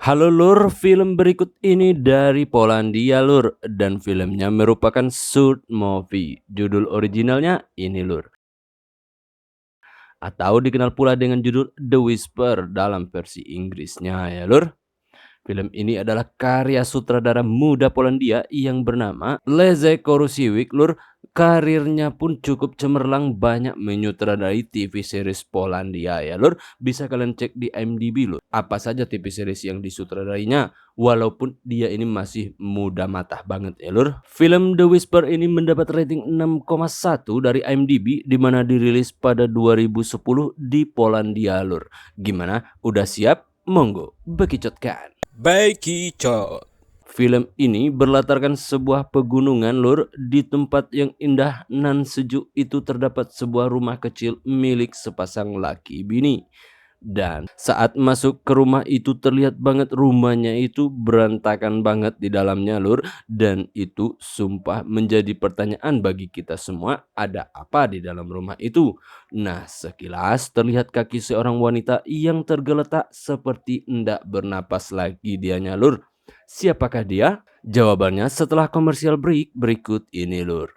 Halo Lur, film berikut ini dari Polandia Lur, dan filmnya merupakan short movie. Judul originalnya ini Lur, atau dikenal pula dengan judul The Whisper dalam versi Inggrisnya ya Lur. Film ini adalah karya sutradara muda Polandia yang bernama Leszek Korusiewicz Lur. Karirnya pun cukup cemerlang, banyak menyutradarai TV series Polandia ya Lur. Bisa kalian cek di IMDb Lur. Apa saja TV series yang disutradarinya, walaupun dia ini masih muda matah banget ya Lur. Film The Whisper ini mendapat rating 6,1 dari IMDb, di mana dirilis pada 2010 di Polandia Lur. Gimana? Udah siap? Monggo bekicotkan. Bekicot. Film ini berlatarkan sebuah pegunungan Lur. Di tempat yang indah nan sejuk itu terdapat sebuah rumah kecil milik sepasang laki bini. Dan saat masuk ke rumah itu terlihat banget rumahnya itu berantakan banget di dalamnya Lur. Dan itu sumpah menjadi pertanyaan bagi kita semua, ada apa di dalam rumah itu? Nah, sekilas terlihat kaki seorang wanita yang tergeletak seperti hendak bernapas lagi dianya Lur. Siapakah dia? Jawabannya setelah komersial break berikut ini Lur.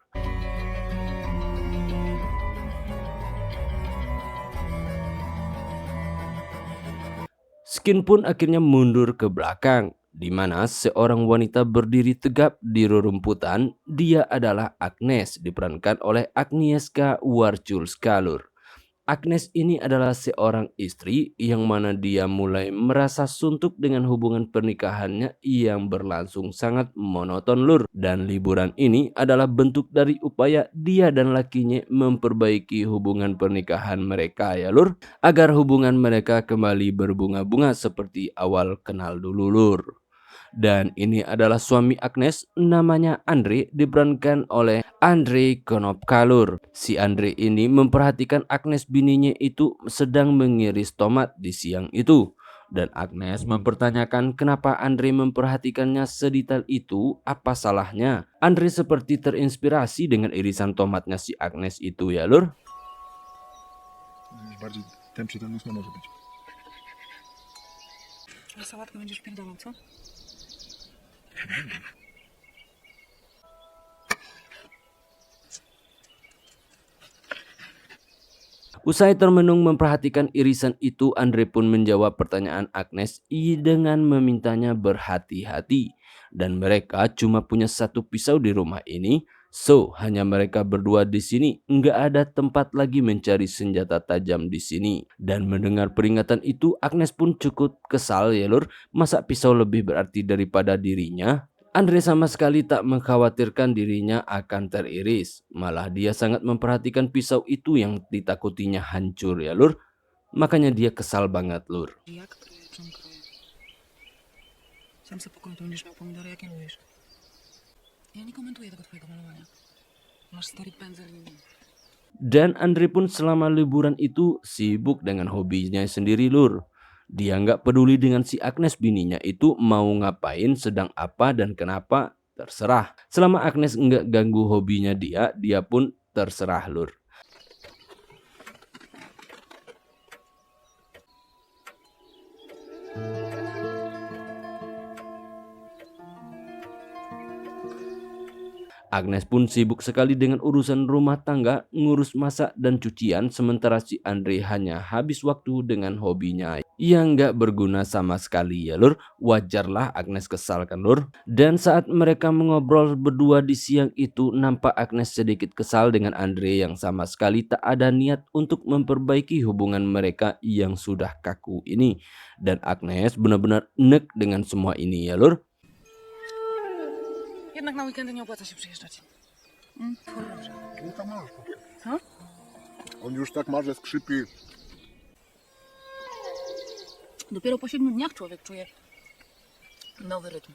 Skin pun akhirnya mundur ke belakang, di mana seorang wanita berdiri tegap di rerumputan. Dia adalah Agnes, diperankan oleh Agnieszka Warculska Lur. Agnes ini adalah seorang istri yang mana dia mulai merasa suntuk dengan hubungan pernikahannya yang berlangsung sangat monoton Lur. Dan liburan ini adalah bentuk dari upaya dia dan lakinya memperbaiki hubungan pernikahan mereka ya Lur, agar hubungan mereka kembali berbunga-bunga seperti awal kenal dulu Lur. Dan ini adalah suami Agnes, namanya Andre, diperankan oleh Andre Konopka Lur. Si Andre ini memperhatikan Agnes bininya itu sedang mengiris tomat di siang itu. Dan Agnes mempertanyakan kenapa Andre memperhatikannya sedetail itu, apa salahnya. Andre seperti terinspirasi dengan irisan tomatnya si Agnes itu ya Lur. Bardziej ten przytomność nie może być. A sałatkę będziesz pierdolą, co? Usai termenung memperhatikan irisan itu, Andre pun menjawab pertanyaan Agnes dengan memintanya berhati-hati. Dan mereka cuma punya satu pisau di rumah ini, so hanya mereka berdua di sini. Nggak ada tempat lagi mencari senjata tajam di sini. Dan mendengar peringatan itu, Agnes pun cukup kesal ya Lur. Masa pisau lebih berarti daripada dirinya? Andre sama sekali tak mengkhawatirkan dirinya akan teriris. Malah dia sangat memperhatikan pisau itu yang ditakutinya hancur ya Lur. Makanya dia kesal banget Lur. Jak kryje, czym kryje? Sam sobie pokój, to będziesz miał pomidory, jakie lubisz. Ja nie komentuję tego twojego malowania. Masz stary pędzel i... Dan Andre pun selama liburan itu sibuk dengan hobinya sendiri Lur. Dia nggak peduli dengan si Agnes bininya itu mau ngapain, sedang apa dan kenapa, terserah. Selama Agnes nggak ganggu hobinya dia pun terserah Lur. Agnes pun sibuk sekali dengan urusan rumah tangga, ngurus masak dan cucian, sementara si Andre hanya habis waktu dengan hobinya yang nggak berguna sama sekali ya Lur. Wajarlah Agnes kesal kan Lur. Dan saat mereka mengobrol berdua di siang itu, nampak Agnes sedikit kesal dengan Andre yang sama sekali tak ada niat untuk memperbaiki hubungan mereka yang sudah kaku ini. Dan Agnes benar-benar nek dengan semua ini ya Lur. Jednak na weekendy nie opłaca się przyjeżdżać. Dobrze. Tu tam masz. Co? On już tak ma, że skrzypi. Dopiero po 7 dniach człowiek czuje nowy rytm.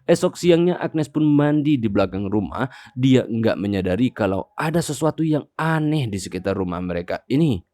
Esok siangnya Agnes pun mandi di belakang rumah. Dia nggak menyadari kalau ada sesuatu yang aneh di sekitar rumah mereka ini.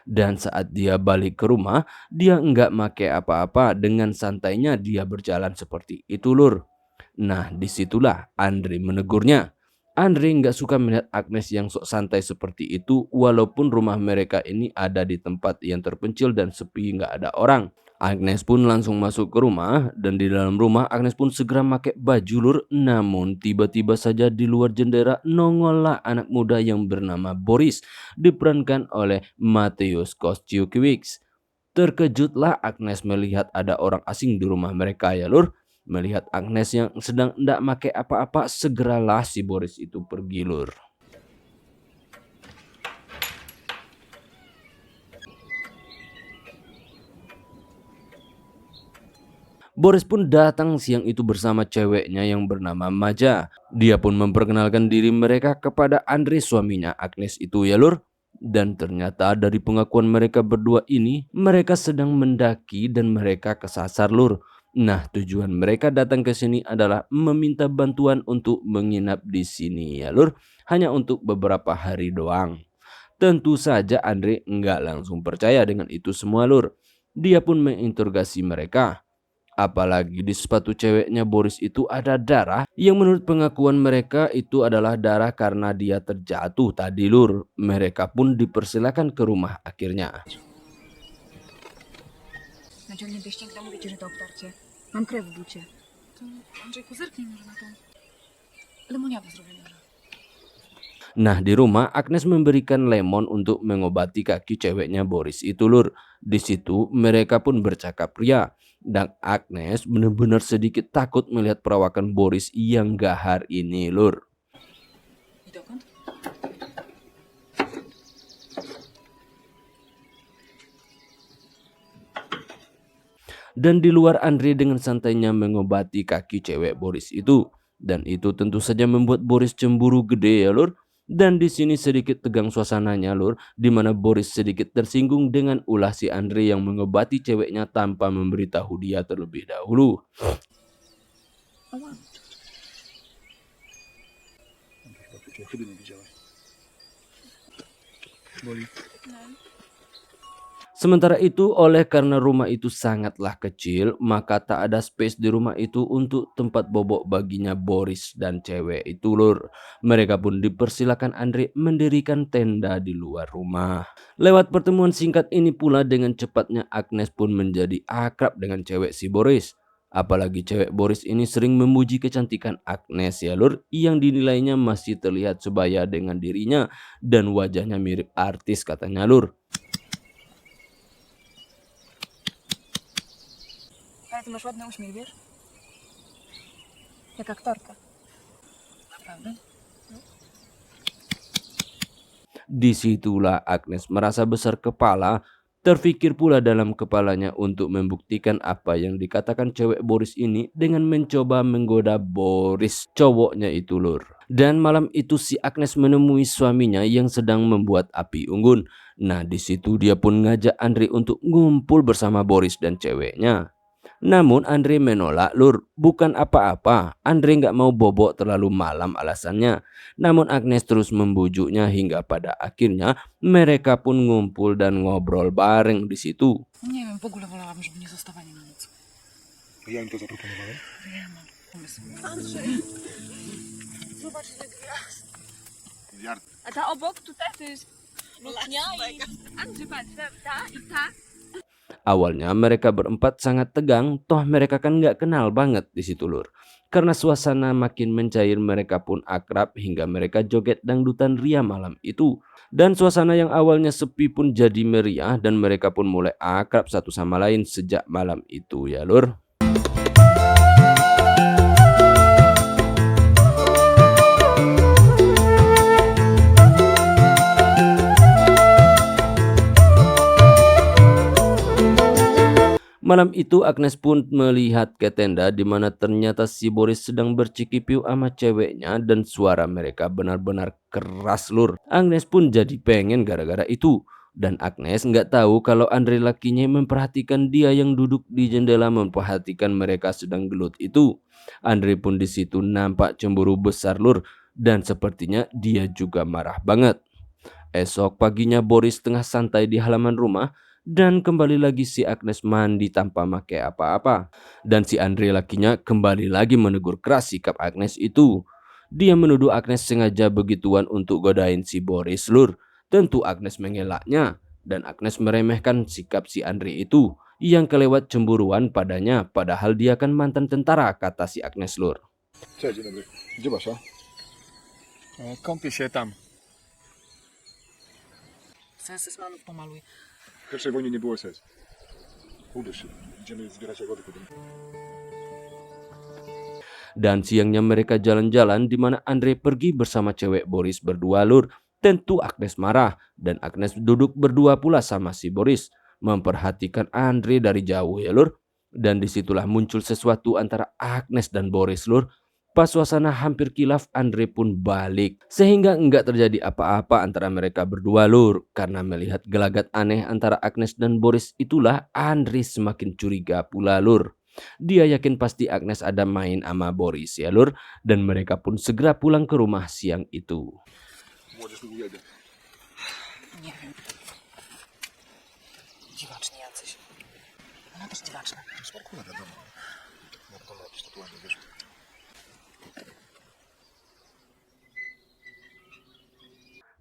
Dan saat dia balik ke rumah, dia nggak make apa-apa. Dengan santainya dia berjalan seperti itu Lur. Nah, disitulah Andre menegurnya. Andre nggak suka melihat Agnes yang sok santai seperti itu, walaupun rumah mereka ini ada di tempat yang terpencil dan sepi, nggak ada orang. Agnes pun langsung masuk ke rumah dan di dalam rumah Agnes pun segera pakai baju lur. Namun tiba-tiba saja di luar jendela nongollah anak muda yang bernama Boris diperankan oleh Mateusz Kościukiewicz. Terkejutlah Agnes melihat ada orang asing di rumah mereka ya lur. Melihat Agnes yang sedang tidak pakai apa-apa, segeralah si Boris itu pergi lur. Boris pun datang siang itu bersama ceweknya yang bernama Maja. Dia pun memperkenalkan diri mereka kepada Andre, suaminya Agnes itu ya lur. Dan ternyata dari pengakuan mereka berdua ini, mereka sedang mendaki dan mereka kesasar lur. Nah, tujuan mereka datang ke sini adalah meminta bantuan untuk menginap di sini ya lur. Hanya untuk beberapa hari doang. Tentu saja Andre nggak langsung percaya dengan itu semua lur. Dia pun menginterogasi mereka. Apalagi di sepatu ceweknya Boris itu ada darah yang menurut pengakuan mereka itu adalah darah karena dia terjatuh tadi lur. Mereka pun dipersilakan ke rumah akhirnya. Начальник Бещенко mówię ci, że to obtarcie. Mam krew w bucie. To Andrzejku, zerknij może na to. Lemoniada zrobiona. Nah, di rumah Agnes memberikan lemon untuk mengobati kaki ceweknya Boris itu lur. Di situ mereka pun bercakap ria. Dan Agnes benar-benar sedikit takut melihat perawakan Boris yang gahar ini lur. I dokąd? Dan di luar Andre dengan santainya mengobati kaki cewek Boris itu. Dan itu tentu saja membuat Boris cemburu gede ya lur. Dan di sini sedikit tegang suasananya lur, di mana Boris sedikit tersinggung dengan ulah si Andre yang mengobati ceweknya tanpa memberitahu dia terlebih dahulu. Ała. Chyba nie widziałeś. Boli. Sementara itu, oleh karena rumah itu sangatlah kecil, maka tak ada space di rumah itu untuk tempat bobok baginya Boris dan cewek itu lur. Mereka pun dipersilakan Andre mendirikan tenda di luar rumah. Lewat pertemuan singkat ini pula dengan cepatnya Agnes pun menjadi akrab dengan cewek si Boris. Apalagi cewek Boris ini sering memuji kecantikan Agnes ya lur, yang dinilainya masih terlihat sebaya dengan dirinya dan wajahnya mirip artis katanya lur. Ale ty masz ładny uśmiech, wiesz? Jak aktorka. Naprawdę? Disitulah Agnes merasa besar kepala, terfikir pula dalam kepalanya untuk membuktikan apa yang dikatakan cewek Boris ini dengan mencoba menggoda Boris, cowoknya itu lur. Dan malam itu si Agnes menemui suaminya yang sedang membuat api unggun. Nah, di situ dia pun ngajak Andre untuk ngumpul bersama Boris dan ceweknya. Namun Andre menolak lur, bukan apa-apa, Andre nggak mau bobok terlalu malam alasannya. Namun Agnes terus membujuknya hingga pada akhirnya mereka pun ngumpul dan ngobrol bareng di situ. Nie wiem, w ogóle wolałabym, żeby nie zostawali na noc. Ja im to zaproponowałem. Ja mam pomysł. Zobacz ile gwiazd. Miliard. A ta obok tu też jest Lutnia i Andrzej, patrz, ta i ta. Awalnya mereka berempat sangat tegang, toh mereka kan nggak kenal banget di situ lur. Karena suasana makin mencair mereka pun akrab hingga mereka joget dangdutan ria malam itu. Dan suasana yang awalnya sepi pun jadi meriah dan mereka pun mulai akrab satu sama lain sejak malam itu ya lur. Malam itu Agnes pun melihat ke tenda di mana ternyata si Boris sedang bercikipiu sama ceweknya dan suara mereka benar-benar keras lur. Agnes pun jadi pengen gara-gara itu. Dan Agnes nggak tahu kalau Andre lakinya memperhatikan dia yang duduk di jendela memperhatikan mereka sedang gelut itu. Andre pun di situ nampak cemburu besar lur dan sepertinya dia juga marah banget. Esok paginya Boris tengah santai di halaman rumah. Dan kembali lagi si Agnes mandi tanpa pakai apa-apa. Dan si Andre lakinya kembali lagi menegur keras sikap Agnes itu. Dia menuduh Agnes sengaja begituan untuk godain si Boris lur. Tentu Agnes mengelaknya. Dan Agnes meremehkan sikap si Andre itu. yang kelewat cemburuan padanya padahal dia kan mantan tentara, kata si Agnes, lur. Cześć, dzień dobry. Gdzie Basia? Kąpię się tam. Sensy smanów pomaluj. W pierwszej wojnie nie było SS. Ubierz się. Idziemy zbierać jagody po domu. Dan siangnya mereka jalan-jalan di mana Andre pergi bersama cewek Boris berdua, lur. Tentu Agnes marah dan Agnes duduk berdua pula sama si Boris, memperhatikan Andre dari jauh ya, lur. Dan disitulah muncul sesuatu antara Agnes dan Boris, lur. Pas suasana hampir kilaf, Andre pun balik. Sehingga enggak terjadi apa-apa antara mereka berdua, lur. Karena melihat gelagat aneh antara Agnes dan Boris itulah Andre semakin curiga pula, lur. Dia yakin pasti Agnes ada main sama Boris ya, lur. Dan mereka pun segera pulang ke rumah siang itu. Młodzież tu ujedzie. Nie wiem. Dziwaczni jacyś. Ona też dziwaczna. Smarkula wiadomo. No to ma jakieś tatuaże, wiesz.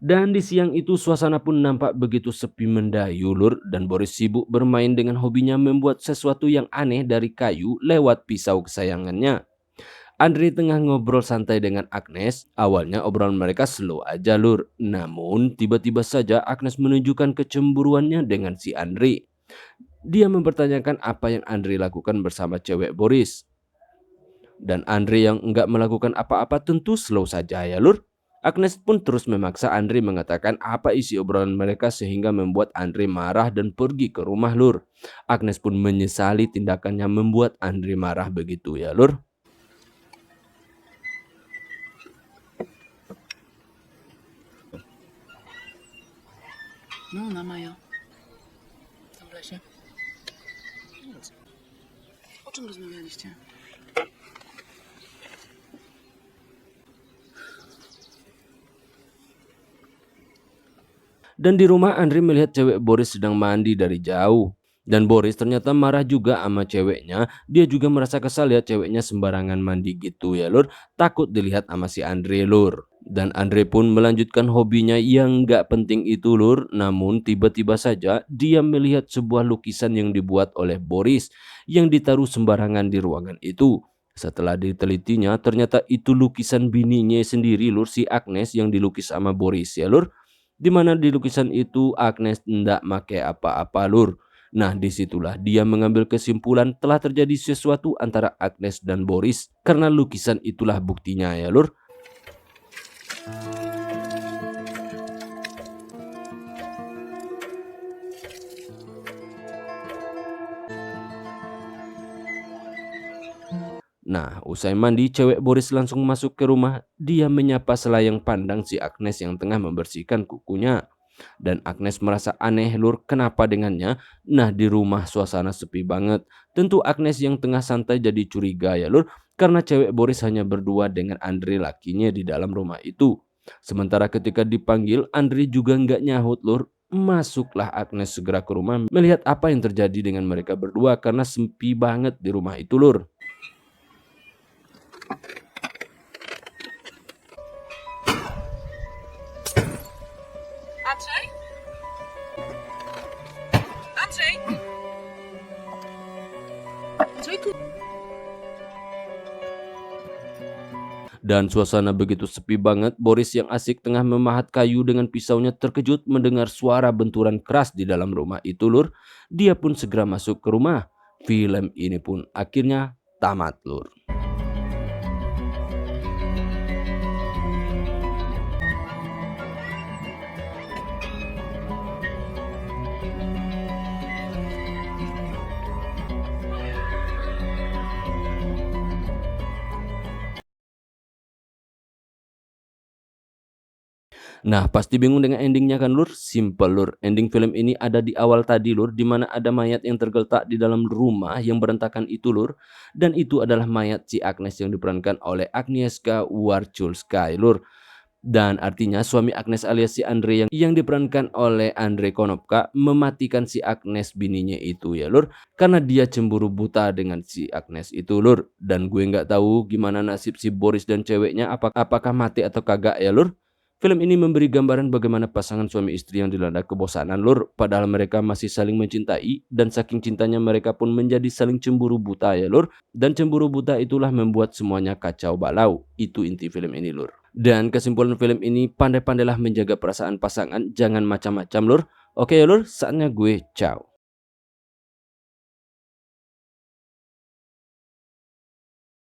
Dan di siang itu suasana pun nampak begitu sepi mendayu, lur. Dan Boris sibuk bermain dengan hobinya membuat sesuatu yang aneh dari kayu lewat pisau kesayangannya. Andre tengah ngobrol santai dengan Agnes. Awalnya obrolan mereka slow aja, lur. Namun tiba-tiba saja Agnes menunjukkan kecemburuannya dengan si Andre. Dia mempertanyakan apa yang Andre lakukan bersama cewek Boris. Dan Andre yang enggak melakukan apa-apa tentu slow saja ya, lur. Agnes pun terus memaksa Andre mengatakan apa isi obrolan mereka sehingga membuat Andre marah dan pergi ke rumah, lur. Agnes pun menyesali tindakannya membuat Andre marah begitu ya, lur. No, ona Maja. Tam w lesie. O czym rozmawialiście? Dan di rumah Andre melihat cewek Boris sedang mandi dari jauh. Dan Boris ternyata marah juga sama ceweknya. Dia juga merasa kesal lihat ceweknya sembarangan mandi gitu ya, lur. Takut dilihat sama si Andre, lur. Dan Andre pun melanjutkan hobinya yang gak penting itu, lur. Namun tiba-tiba saja dia melihat sebuah lukisan yang dibuat oleh Boris yang ditaruh sembarangan di ruangan itu. Setelah ditelitinya ternyata itu lukisan bininya sendiri, lur, si Agnes yang dilukis sama Boris ya, lur. Dimana di lukisan itu Agnes tidak pakai apa-apa, lur. Nah disitulah dia mengambil kesimpulan telah terjadi sesuatu antara Agnes dan Boris. Karena lukisan itulah buktinya ya, lur. Nah, usai mandi, cewek Boris langsung masuk ke rumah. Dia menyapa selayang pandang si Agnes yang tengah membersihkan kukunya. Dan Agnes merasa aneh, lur, kenapa dengannya? Nah, di rumah suasana sepi banget. Tentu Agnes yang tengah santai jadi curiga ya, lur. Karena cewek Boris hanya berdua dengan Andre lakinya di dalam rumah itu. Sementara ketika dipanggil, Andre juga nggak nyahut, lur. Masuklah Agnes segera ke rumah melihat apa yang terjadi dengan mereka berdua karena sepi banget di rumah itu, lur. Andrzej? Andrzej? Andrzejku! Dan suasana begitu sepi banget, Boris yang asik tengah memahat kayu dengan pisaunya terkejut mendengar suara benturan keras di dalam rumah itu, lur. Dia pun segera masuk ke rumah. Film ini pun akhirnya tamat, lur. Nah, pasti bingung dengan endingnya kan, lur? Simple, lur. Ending film ini ada di awal tadi, lur, di mana ada mayat yang tergeletak di dalam rumah yang berantakan itu, lur. Dan itu adalah mayat si Agnes yang diperankan oleh Agnieszka Warczulska, lur. Dan artinya suami Agnes alias si Andre yang diperankan oleh Andre Konopka mematikan si Agnes bininya itu ya, lur. Karena dia cemburu buta dengan si Agnes itu, lur. Dan gue nggak tahu gimana nasib si Boris dan ceweknya, apakah mati atau kagak ya, lur. Film ini memberi gambaran bagaimana pasangan suami istri yang dilanda kebosanan lur, padahal mereka masih saling mencintai dan saking cintanya mereka pun menjadi saling cemburu buta ya lur. Dan cemburu buta itulah membuat semuanya kacau balau. Itu inti film ini lur. Dan kesimpulan film ini, pandai-pandailah menjaga perasaan pasangan, jangan macam-macam lur. Oke ya lur, saatnya gue ciao.